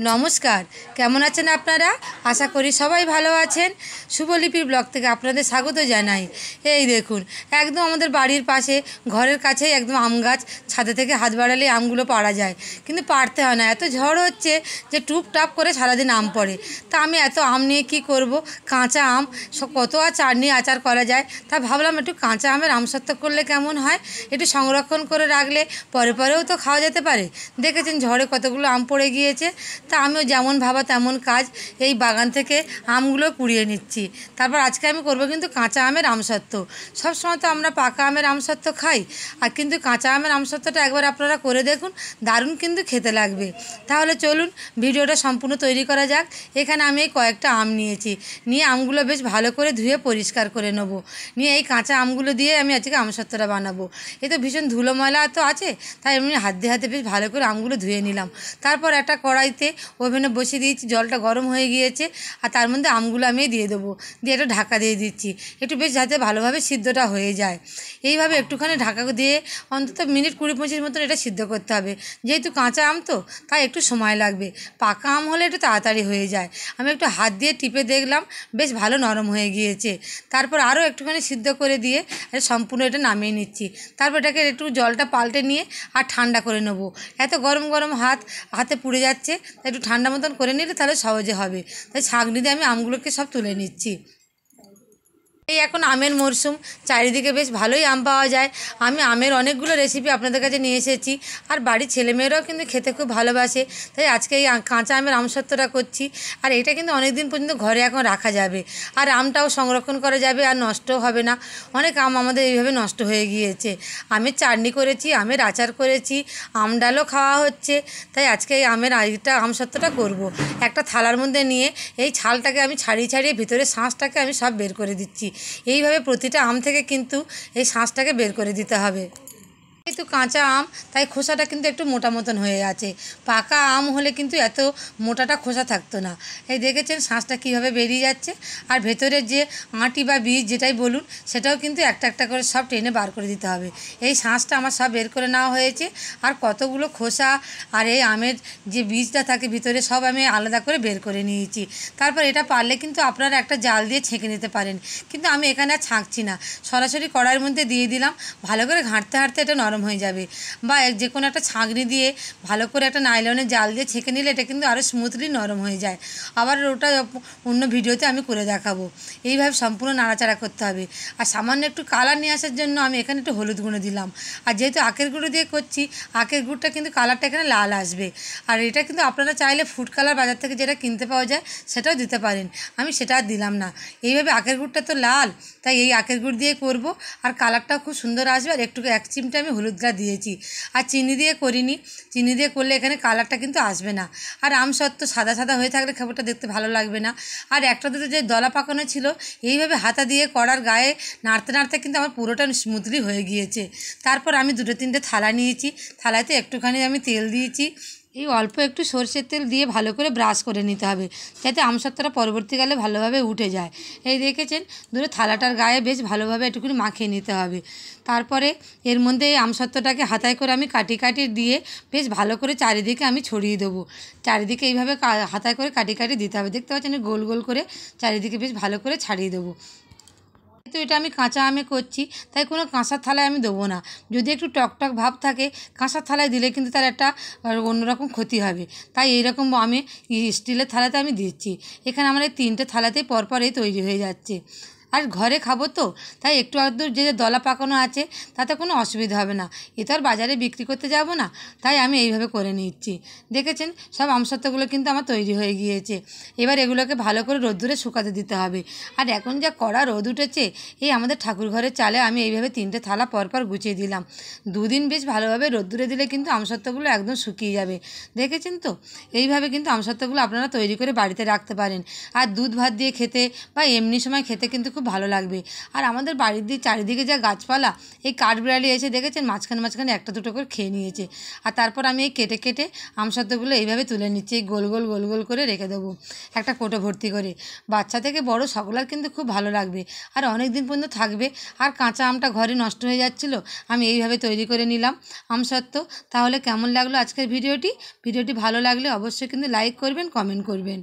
নমস্কার, কেমন আছেন আপনারা? আশা করি সবাই ভালো আছেন। শুভলিপির ব্লগ থেকে আপনাদের স্বাগত জানাই। এই দেখুন, একদম আমাদের বাড়ির পাশে ঘরের কাছেই একদম আম গাছ, ছাদে থেকে হাত বাড়ালে আমগুলো পাড়া যায়, কিন্তু পাড়তে হয় না। এত ঝড় হচ্ছে যে টুপটাপ করে সারাদিন আম পড়ে। তা আমি এত আম নিয়ে কী করব? কাঁচা আম কত আর চাটনি আচার করা যায়, তা ভাবলাম একটু কাঁচা আমের আমসত্ত্ব করলে কেমন হয়, একটু সংরক্ষণ করে রাখলে পরেও তো খাওয়া যেতে পারে। দেখেছেন ঝড়ে কতগুলো আম পড়ে গিয়েছে। তা আমিও যেমন ভাবা তেমন কাজ, এই বাগান থেকে আমগুলো কুড়িয়ে নিচ্ছি। তারপর আজকে আমি করব কিন্তু কাঁচা আমের আমসত্ত্ব। সবসময় তো আমরা পাকা আমের আমসত্ত্ব খাই, আর কিন্তু কাঁচা আমের আমসত্ত্বটা একবার আপনারা করে দেখুন, দারুণ কিন্তু খেতে লাগবে। তাহলে চলুন ভিডিওটা সম্পূর্ণ তৈরি করা যাক। এখানে আমি এই কয়েকটা আম নিয়েছি, নিয়ে আমগুলো বেশ ভালো করে ধুয়ে পরিষ্কার করে নেবো। নিয়ে এই কাঁচা আমগুলো দিয়ে আমি আজকে আমসত্ত্বটা বানাবো। এ তো ভীষণ ধুলো ময়লা তো আছে, তাই এমনি হাতে হাতে বেশ ভালো করে আমগুলো ধুয়ে নিলাম। তারপর একটা কড়াইতে ওভেনে বসিয়ে দিয়েছি, জলটা গরম হয়ে গিয়েছে, আর তার মধ্যে আমগুলো আমি দিয়ে দেবো। দিয়ে একটু ঢাকা দিয়ে দিচ্ছি, একটু বেশ যাতে ভালোভাবে সিদ্ধটা হয়ে যায়। এইভাবে একটুখানি ঢাকা দিয়ে অন্তত মিনিট 20-25 মতন এটা সিদ্ধ করতে হবে। যেহেতু কাঁচা আম তো, তাই একটু সময় লাগবে। পাকা আম হলে একটু তাড়াতাড়ি হয়ে যায়। আমি একটু হাত দিয়ে টিপে দেখলাম, বেশ ভালো নরম হয়ে গিয়েছে। তারপর আরও একটুখানি সিদ্ধ করে দিয়ে সম্পূর্ণ এটা নামিয়ে নিচ্ছি। তারপর এটাকে একটু জলটা পাল্টে নিয়ে আর ঠান্ডা করে নেবো। এত গরম গরম হাতে পুড়ে যাচ্ছে, একটু ঠান্ডা মতন করে নিলে তাহলে সহজে হবে। তাই ছাঁকনি দিয়ে আমি আমগুলোকে সব তুলে নিচ্ছি। এই এখন আমের মরশুম, চারিদিকে বেশ ভালোই আম পাওয়া যায়। আমি আমের অনেকগুলো রেসিপি আপনাদের কাছে নিয়ে এসেছি, আর বাড়ির ছেলেমেয়েরাও কিন্তু খেতে খুব ভালোবাসে। তাই আজকে এই কাঁচা আমের আমসত্ত্বটা করছি। আর এটা কিন্তু অনেক দিন পর্যন্ত ঘরে এখন রাখা যাবে, আর আমটাও সংরক্ষণ করা যাবে, আর নষ্টও হবে না। অনেক আম আমাদের এইভাবে নষ্ট হয়ে গিয়েছে। আমের চাটনি করেছি, আমের আচার করেছি, আম ডালও খাওয়া হচ্ছে। তাই আজকে এই আমের আমসত্ত্বটা করব। একটা থালার মধ্যে নিয়ে এই ছালটাকে আমি ছাড়িয়ে ছাড়িয়ে ভিতরে শাঁসটাকে আমি সব বের করে দিচ্ছি। এইভাবে প্রতিটা আম থেকে কিন্তু এই শাঁসটাকে বের করে দিতে হবে। যেহেতু কাঁচা আম, তাই খোসাটা কিন্তু একটু মোটা মতন হয়ে আছে। পাকা আম হলে কিন্তু এত মোটাটা খোসা থাকতো না। এই দেখেছেন শাঁসটা কীভাবে বেরিয়ে যাচ্ছে, আর ভেতরের যে আঁটি বা বীজ যেটাই বলুন, সেটাও কিন্তু একটা একটা করে সব টেনে বার করে দিতে হবে। এই শাঁসটা আমার সব বের করে নেওয়া হয়েছে, আর কতগুলো খোসা আর এই আমের যে বীজটা থাকে ভিতরে সব আমি আলাদা করে বের করে নিয়েছি। তারপর এটা পারলে কিন্তু আপনারা একটা জাল দিয়ে ছেঁকে নিতে পারেন, কিন্তু আমি এখানে আর ছাঁকছি না, সরাসরি কড়াইয়ের মধ্যে দিয়ে দিলাম। ভালো করে ঘাঁটতে ঘাঁটতে এটা নরম হয়ে যাবে। বা যে কোনো একটা ছাঁকনি দিয়ে ভালো করে একটা নাইলনের জাল দিয়ে ছেঁকে নিলে এটা কিন্তু আরও স্মুথলি নরম হয়ে যায়। আবার ওটা অন্য ভিডিওতে আমি করে দেখাবো। এইভাবে সম্পূর্ণ নাড়াচাড়া করতে হবে। আর সামান্য একটু কালার নিয়ে আসার জন্য আমি এখানে একটু হলুদ গুঁড়ো দিলাম। আর যেহেতু আখের গুঁড়ো দিয়ে করছি, আখের গুড়টা কিন্তু কালারটা এখানে লাল আসবে। আর এটা কিন্তু আপনারা চাইলে ফুড কালার বাজার থেকে যেটা কিনতে পাওয়া যায় সেটাও দিতে পারেন, আমি সেটা আর দিলাম না। এইভাবে আখের গুড়টা তো লাল, তাই এই আখের গুড় দিয়ে করব। আর কালারটাও খুব সুন্দর আসবে। আর একটু 1 চিমটা আমি হলুদটা দিয়েছি। আর চিনি দিয়ে করিনি, চিনি দিয়ে করলে এখানে কালারটা কিন্তু আসবে না। আর আমসত্ত্ব সাদা সাদা হয়ে থাকলে খাবারটা দেখতে ভালো লাগবে না। আর একটা দুটো যে দলা পাকানো ছিল, এইভাবে হাতা দিয়ে কড়ার গায়ে নাড়তে নাড়তে কিন্তু আমার পুরোটা স্মুথলি হয়ে গিয়েছে। তারপর আমি 2-3টে থালা নিয়েছি, থালাতে একটুখানি আমি তেল দিয়েছি। এই অল্প একটু সরষের তেল দিয়ে ভালো করে ব্রাশ করে নিতে হবে, যাতে আমসত্ত্বটা পরবর্তীকালে ভালোভাবে উঠে যায়। এই দেখেছেন, ধরে থালাটার গায়ে বেশ ভালোভাবে একটুখানি মাখিয়ে নিতে হবে। তারপরে এর মধ্যে এই আমসত্ত্বটাকে হাতায় করে আমি কাটি কাটি দিয়ে বেশ ভালো করে চারিদিকে আমি ছড়িয়ে দেবো। চারিদিকে এইভাবে হাতায় করে কাটি কাটি দিতে হবে। দেখতে পাচ্ছেন গোল গোল করে চারিদিকে বেশ ভালো করে ছাড়িয়ে দেবো। তো এটা আমি কাঁচা আমে করছি, তাই কোনো কাঁসার থালায় আমি দেবো না। যদি একটু টকটক ভাব থাকে, কাঁসার থালায় দিলে কিন্তু তার একটা অন্যরকম ক্ষতি হবে। তাই এইরকম আমি স্টিলের থালাতে আমি দিচ্ছি। এখানে আমার এই 3টে থালাতেই পরপর এই তৈরি হয়ে যাচ্ছে। আর ঘরে খাবো তো, তাই একটু আধটু যে দলা পাকানো আছে তাতে কোনো অসুবিধা হবে না। এ তো আর বাজারে বিক্রি করতে যাব না, তাই আমি এইভাবে করে নিচ্ছি। দেখেছেন সব আমসত্ত্বগুলো কিন্তু আমার তৈরি হয়ে গিয়েছে। এবার এগুলোকে ভালো করে রোদ্দুরে শুকাতে দিতে হবে। আর এখন যা কড়া রোদ উঠেছে, এই আমাদের ঠাকুর ঘরের চালে আমি এইভাবে 3টে থালা পরপর গুছিয়ে দিলাম। 2 দিন বেশ ভালোভাবে রোদ্দুরে দিলে কিন্তু আমসত্ত্বগুলো একদম শুকিয়ে যাবে। দেখেছেন তো, এইভাবে কিন্তু আমসত্ত্বগুলো আপনারা তৈরি করে বাড়িতে রাখতে পারেন। আর দুধ ভাত দিয়ে খেতে বা এমনি সময় খেতে কিন্তু খুব খুব ভালো লাগবে। আর আমাদের বাড়ির চারিদিকে যা গাছপালা, এই কাঠবিড়ালি এসে দেখেছেন মাঝখানে মাঝখানে একটা দুটো করে খেয়ে নিয়েছে। আর তারপর আমি এই কেটে কেটে আমসত্ত্বগুলো এইভাবে তুলে নিচ্ছি, এই গোল গোল গোল গোল করে রেখে দেবো একটা কোটো ভর্তি করে। বাচ্চা থেকে বড় সকলের কিন্তু খুব ভালো লাগবে আর অনেক দিন পর্যন্ত থাকবে। আর কাঁচা আমটা ঘরে নষ্ট হয়ে যাচ্ছিলো, আমি এইভাবে তৈরি করে নিলাম আমসত্ত্ব। তাহলে কেমন লাগলো আজকের ভিডিওটি? ভিডিওটি ভালো লাগলে অবশ্যই কিন্তু লাইক করবেন, কমেন্ট করবেন।